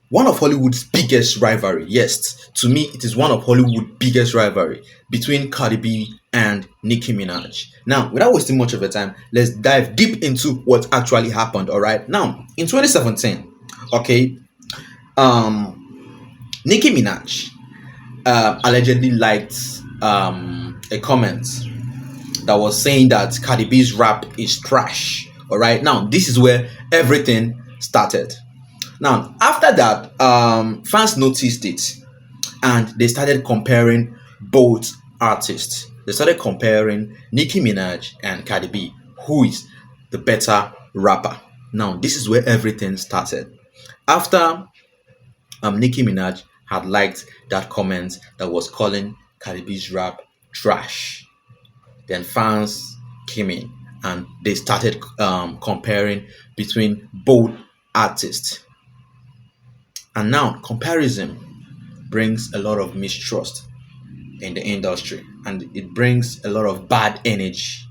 one of Hollywood's biggest rivalry. Yes, to me, it is one of Hollywood's biggest rivalry between Cardi B and Nicki Minaj. Now, without wasting much of your time, let's dive deep into what actually happened. All right. Now, in 2017, okay, Nicki Minaj allegedly liked a comment that was saying that Cardi B's rap is trash. All right. Now, this is where everything started. Now, after that, fans noticed it and they started comparing both artists. They started comparing Nicki Minaj and Cardi B, who is the better rapper. Now, this is where everything started. After Nicki Minaj had liked that comment that was calling Cardi B's rap trash, then fans came in and they started comparing between both artists. And now comparison brings a lot of mistrust in the industry and it brings a lot of bad energy.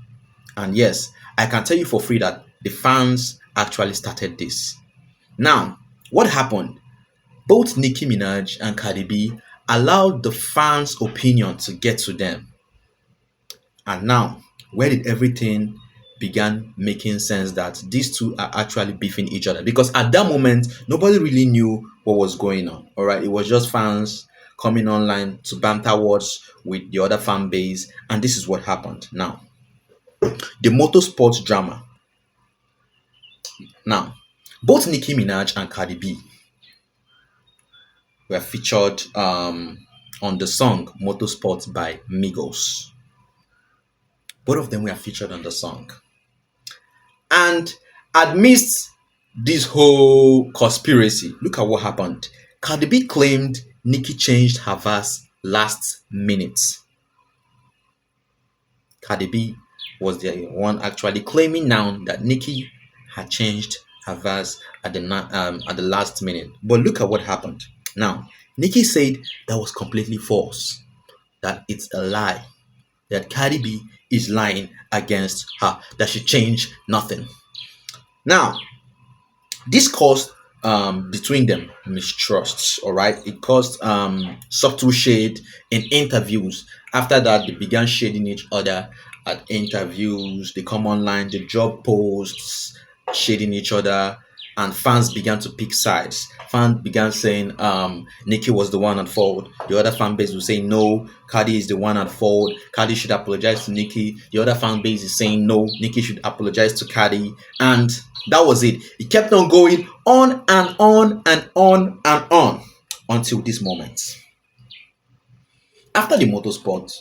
And yes, I can tell you for free that the fans actually started this. Now, what happened? Both Nicki Minaj and Cardi B allowed the fans' opinion to get to them. And now, where did everything began making sense that these two are actually beefing each other? Because at that moment, nobody really knew what was going on. All right, it was just fans coming online to banter words with the other fan base, and this is what happened. Now, the motorsports drama. Now, both Nicki Minaj and Cardi B were featured on the song Motorsports by Migos. Both of them were featured on the song. And amidst this whole conspiracy, look at what happened. Cardi B claimed Nicki changed her verse last minute. Cardi B was the one actually claiming now that Nicki had changed her verse at the last minute. But look at what happened. Now, Nicki said that was completely false. That it's a lie. That Cardi B is lying against her. That she changed nothing. Now, this caused between them mistrusts. All right, it caused subtle shade in interviews. After that, they began shading each other at interviews. They come online, they job posts, shading each other, and fans began to pick sides. Fans began saying Nicki was the one at fault. The other fan base was saying no, Cardi is the one at fault. Cardi should apologize to Nicki. The other fan base is saying no, Nicki should apologize to Cardi. And that was it. It kept on going on and on and on and on until this moment. After the motorsport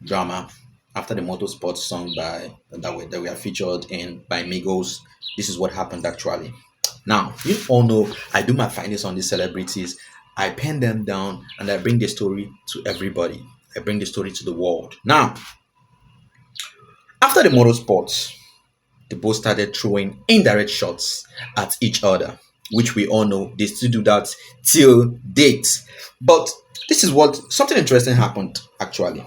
drama, after the motorsport song that were featured in by Migos, this is what happened actually. Now, you all know I do my findings on these celebrities. I pen them down and I bring the story to everybody. I bring the story to the world. Now, after the motorsports, they both started throwing indirect shots at each other, which we all know they still do that till date. But this is what something interesting happened actually.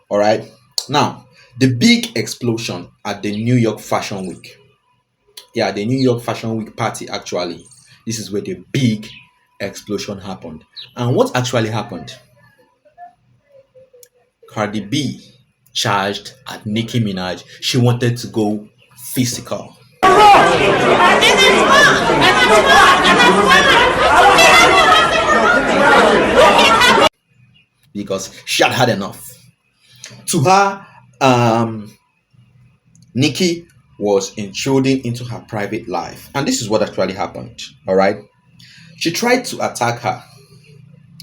All right. Now, the big explosion at the New York Fashion Week. Yeah, the New York Fashion Week party actually. This is where the big explosion happened. And what actually happened? Cardi B charged at Nicki Minaj. She wanted to go physical because she had had enough. To her, Nicki was intruding into her private life, and this is what actually happened. All right, she tried to attack her.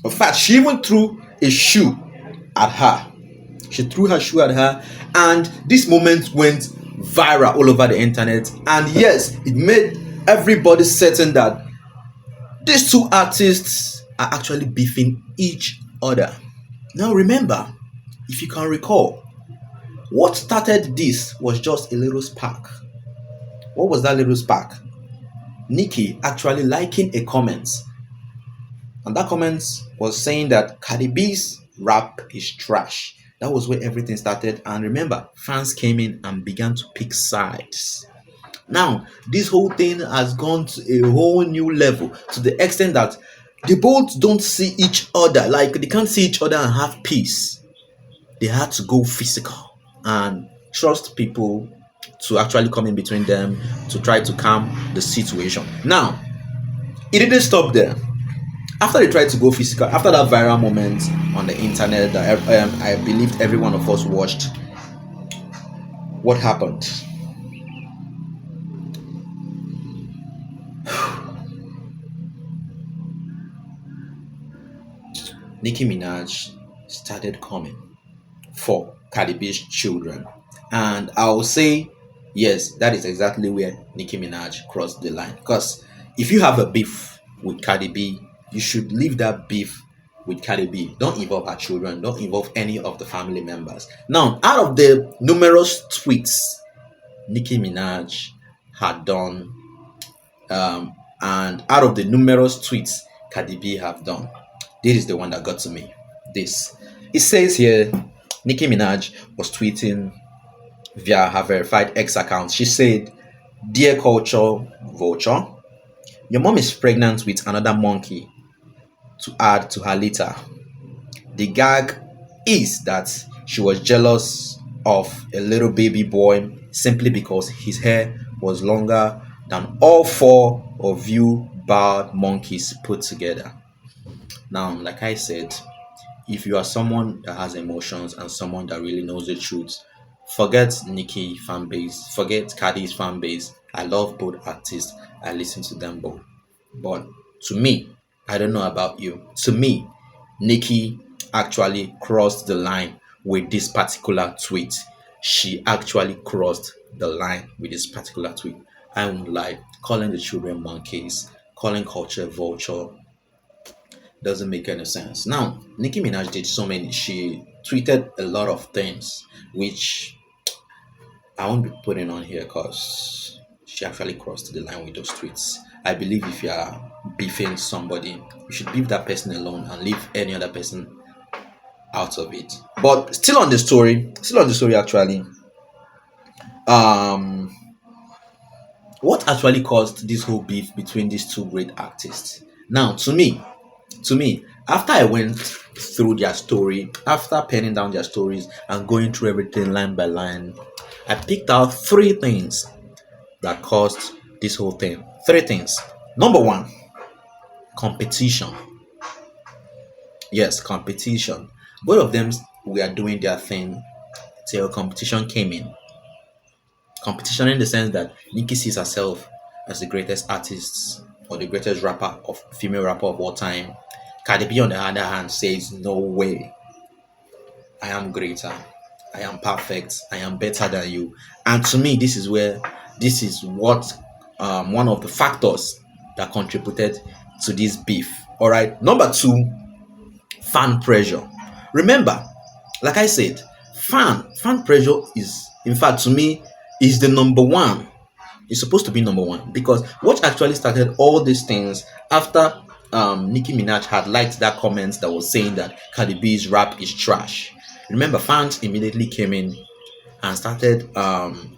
In fact, she even threw a shoe at her. She threw her shoe at her, and this moment went viral all over the internet. And yes, it made everybody certain that these two artists are actually beefing each other. Now, remember, if you can recall, what started this was just a little spark. What was that little spark? Nicki actually liking a comment, and that comment was saying that Cardi B's rap is trash. That was where everything started. And remember, fans came in and began to pick sides. Now, this whole thing has gone to a whole new level to the extent that they both don't see each other. Like they can't see each other and have peace. They had to go physical and trust people to actually come in between them to try to calm the situation. Now, it didn't stop there. After they tried to go physical, after that viral moment on the internet that I believed every one of us watched, what happened? Nicki Minaj started coming for Cardi B's children. And I'll say, yes, that is exactly where Nicki Minaj crossed the line. Because if you have a beef with Cardi B, you should leave that beef with Cardi B. Don't involve her children, don't involve any of the family members. Now, out of the numerous tweets Nicki Minaj had done, and out of the numerous tweets Cardi B have done, this is the one that got to me. This. It says here, Nicki Minaj was tweeting via her verified X account. She said, "Dear culture vulture, your mom is pregnant with another monkey to add to her litter. The gag is that she was jealous of a little baby boy simply because his hair was longer than all four of you bald monkeys put together." Now, like I said, if you are someone that has emotions and someone that really knows the truth, forget Nicki fan base, forget Cardi's fan base. I love both artists. I listen to them both. But to me, I don't know about you. To me, Nicki actually crossed the line with this particular tweet. She actually crossed the line with this particular tweet. I won't lie, calling the children monkeys, calling culture vulture, doesn't make any sense. Now, Nicki Minaj did so many. She tweeted a lot of things, which I won't be putting on here because she actually crossed the line with those tweets. I believe if you are beefing somebody, you should leave that person alone and leave any other person out of it. But still on the story actually. Um, what actually caused this whole beef between these two great artists? Now, to me, after I went through their story, after penning down their stories and going through everything line by line, I picked out three things that caused this whole thing. Three things. Number one, competition. Yes, competition. Both of them were doing their thing till competition came in. Competition in the sense that Nicki sees herself as the greatest artist or the greatest rapper of female rapper of all time. Cardi B on the other hand says, "No way, I am greater, I am perfect, I am better than you." And to me, this is what one of the factors that contributed to this beef. All right. Number two, fan pressure. Remember, like I said, fan pressure is, in fact, to me, is the number one. It's supposed to be number one because what actually started all these things after Nicki Minaj had liked that comment that was saying that Cardi B's rap is trash. Remember, fans immediately came in and started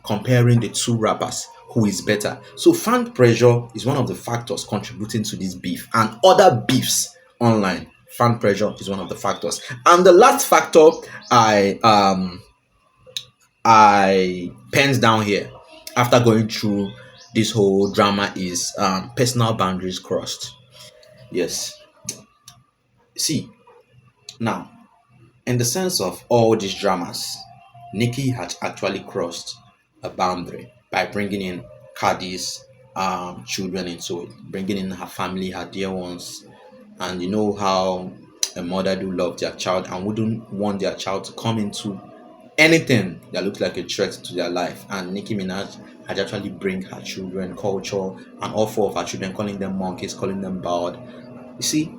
comparing the two rappers who is better. So fan pressure is one of the factors contributing to this beef and other beefs online. Fan pressure is one of the factors. And the last factor I pens down here after going through this whole drama is personal boundaries crossed. Yes. See, now, in the sense of all these dramas, Nikki had actually crossed a boundary by bringing in Cardi's children into it, bringing in her family, her dear ones. And you know how a mother do love their child and wouldn't want their child to come into anything that looks like a threat to their life. And Nicki Minaj had actually bring her children culture and all four of her children, calling them monkeys, calling them bald. You see,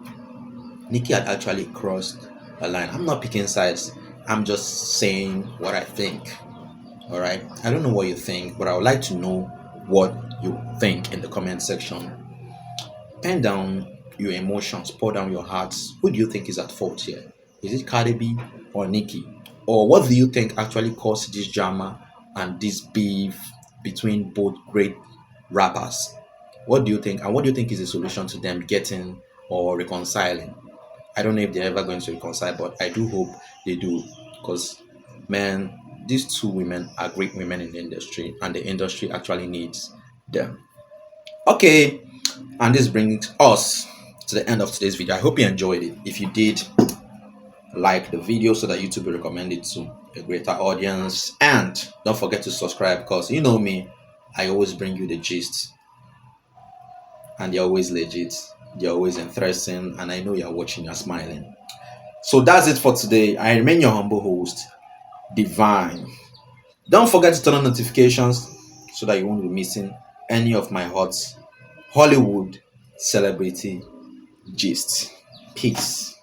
Nicki had actually crossed a line. I'm not picking sides. I'm just saying what I think. All right. I don't know what you think, but I would like to know what you think in the comment section. Pen down your emotions, pour down your hearts. Who do you think is at fault here? Is it Cardi B or Nicki? Or what do you think actually caused this drama and this beef between both great rappers. What do you think? And what do you think is the solution to them getting or reconciling? I don't know if they're ever going to reconcile, but I do hope they do. Because, man, these two women are great women in the industry, and the industry actually needs them. Okay, and this brings us to the end of today's video. I hope you enjoyed it. If you did, like the video so that YouTube will recommend it to a greater audience. And don't forget to subscribe because you know me, I always bring you the gist, and they're always legit, they're always interesting, and I know you're watching, you're smiling. So that's it for today. I remain your humble host, Divine. Don't forget to turn on notifications so that you won't be missing any of my hot Hollywood celebrity gist. Peace.